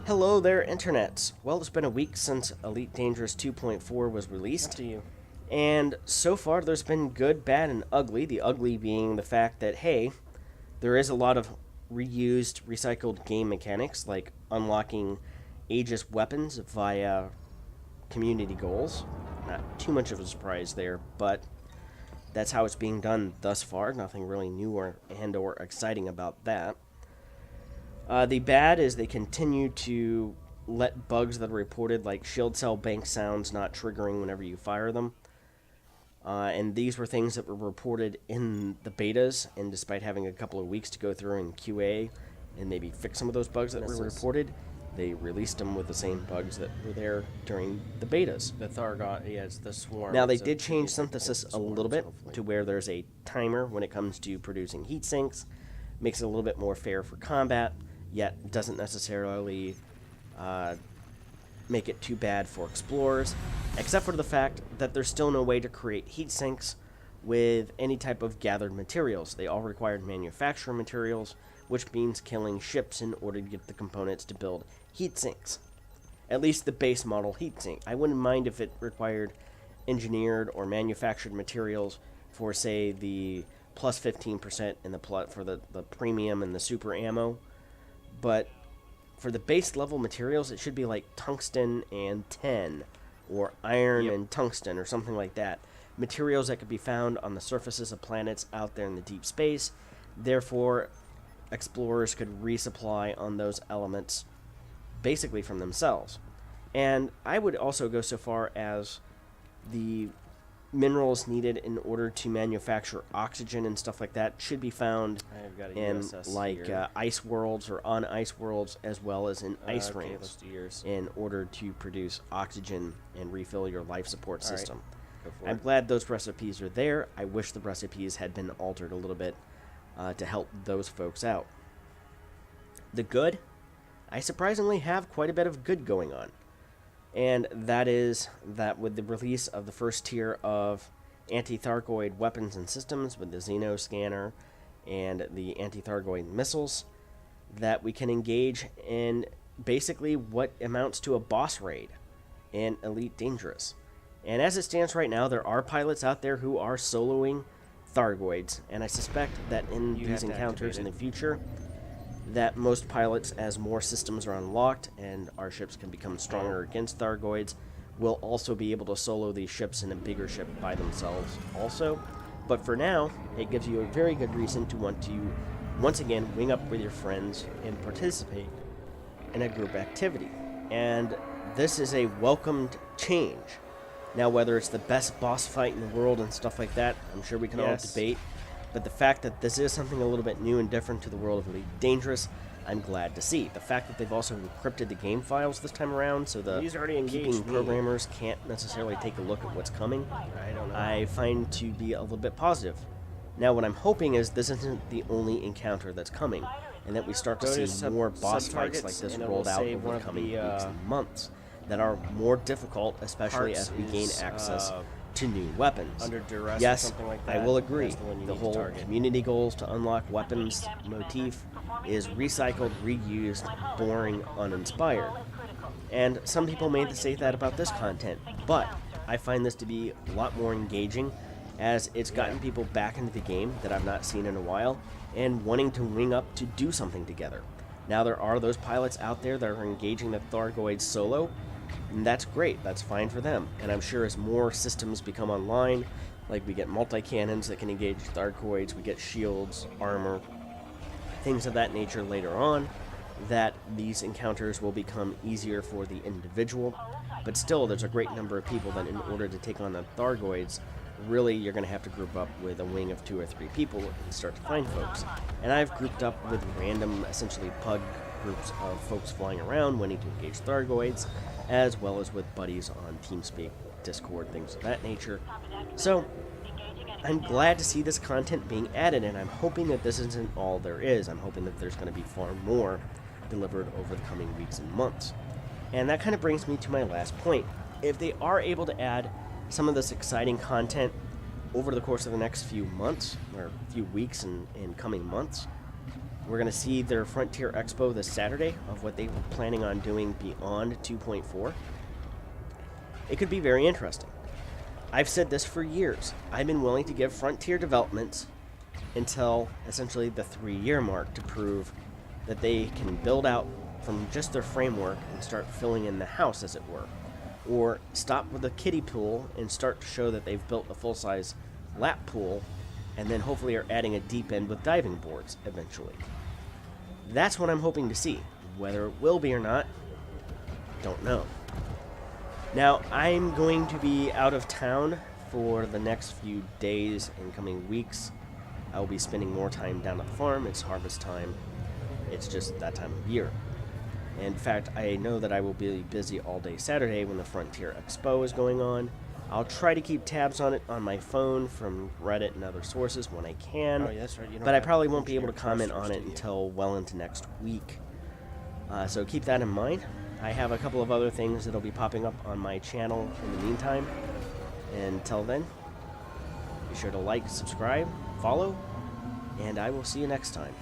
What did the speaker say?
Hello there, internets. Well, it's been a week since Elite Dangerous 2.4 was released. Up to you. And so far, there's been good, bad, and ugly. The ugly being the fact that, hey, there is a lot of reused, recycled game mechanics, like unlocking Aegis weapons via community goals. Not too much of a surprise there, but that's how it's being done thus far. Nothing really new or exciting about that. The bad is they continue to let bugs that are reported, like shield cell bank sounds not triggering whenever you fire them. And these were things that were reported in the betas, and despite having a couple of weeks to go through in QA and maybe fix some of those bugs that were reported, they released them with the same bugs that were there during the betas. The Thargot, yeah, it's the swarm. Now, they did change synthesis a little bit to where there's a timer when it comes to producing heat sinks. Makes it a little bit more fair for combat, yet doesn't necessarily make it too bad for explorers, except for the fact that there's still no way to create heat sinks with any type of gathered materials. They all required manufacturer materials, which means killing ships in order to get the components to build heat sinks. At least the base model heat sink. I wouldn't mind if it required engineered or manufactured materials for, say, the plus 15% and for the premium and the super ammo. But for the base level materials, it should be like tungsten and tin, or iron and tungsten, or something like that. Materials that could be found on the surfaces of planets out there in the deep space. Therefore, explorers could resupply on those elements basically from themselves. And I would also go so far as the minerals needed in order to manufacture oxygen and stuff like that should be found in like ice worlds or on ice worlds, as well as in ice rings, in order to produce oxygen and refill your life support system. I'm glad those recipes are there. I wish the recipes had been altered a little bit to help those folks out. The good, I surprisingly have quite a bit of good going on. And that is that with the release of the first tier of anti-Thargoid weapons and systems with the Xeno scanner and the anti-Thargoid missiles, that we can engage in basically what amounts to a boss raid in Elite Dangerous. And as it stands right now, there are pilots out there who are soloing Thargoids, and I suspect that in these encounters in the future, that most pilots, as more systems are unlocked and our ships can become stronger against Thargoids, will also be able to solo these ships in a bigger ship by themselves also. But for now, it gives you a very good reason to want to, once again, wing up with your friends and participate in a group activity. And this is a welcomed change. Now, whether it's the best boss fight in the world and stuff like that, I'm sure we can all debate. But the fact that this is something a little bit new and different to the world of Elite Dangerous, I'm glad to see. The fact that they've also encrypted the game files this time around, so the keeping programmers can't necessarily take a look at what's coming, I find to be a little bit positive. Now, what I'm hoping is this isn't the only encounter that's coming, and that we start to see more boss fights like this rolled out over the coming weeks and months that are more difficult, especially as we gain access to new weapons. Under duress, yes, or something like that. I will agree. The whole community goals to unlock weapons motif is recycled, reused, boring, uninspired. And some people may say that about this content, but I find this to be a lot more engaging, as it's gotten people back into the game that I've not seen in a while, and wanting to wing up to do something together. Now, there are those pilots out there that are engaging the Thargoids solo, and that's great. That's fine for them. And I'm sure as more systems become online, like we get multi-cannons that can engage Thargoids, we get shields, armor, things of that nature later on, that these encounters will become easier for the individual. But still, there's a great number of people that in order to take on the Thargoids, really you're going to have to group up with a wing of 2 or 3 people and start to find folks. And I've grouped up with random, essentially pug groups of folks flying around wanting to engage Thargoids, as well as with buddies on TeamSpeak, Discord, things of that nature. So, I'm glad to see this content being added, and I'm hoping that this isn't all there is. I'm hoping that there's going to be far more delivered over the coming weeks and months. And that kind of brings me to my last point. If they are able to add some of this exciting content over the course of the next few months, or few weeks and coming months, We're going to see their Frontier Expo this Saturday of what they were planning on doing beyond 2.4. It could be very interesting. I've said this for years. I've been willing to give Frontier developments until essentially the 3-year mark to prove that they can build out from just their framework and start filling in the house, as it were. Or stop with the kiddie pool and start to show that they've built a full-size lap pool, and then hopefully are adding a deep end with diving boards eventually. That's what I'm hoping to see. Whether it will be or not, don't know. Now, I'm going to be out of town for the next few days and coming weeks. I will be spending more time down at the farm. It's harvest time. It's just that time of year. In fact, I know that I will be busy all day Saturday when the Frontier Expo is going on. I'll try to keep tabs on it on my phone from Reddit and other sources when I can. Oh, yeah, that's right. You don't But I have probably won't be able to engineer comment clusters, on it do you? until well into next week. So keep that in mind. I have a couple of other things that'll be popping up on my channel in the meantime. Until then, be sure to like, subscribe, follow, and I will see you next time.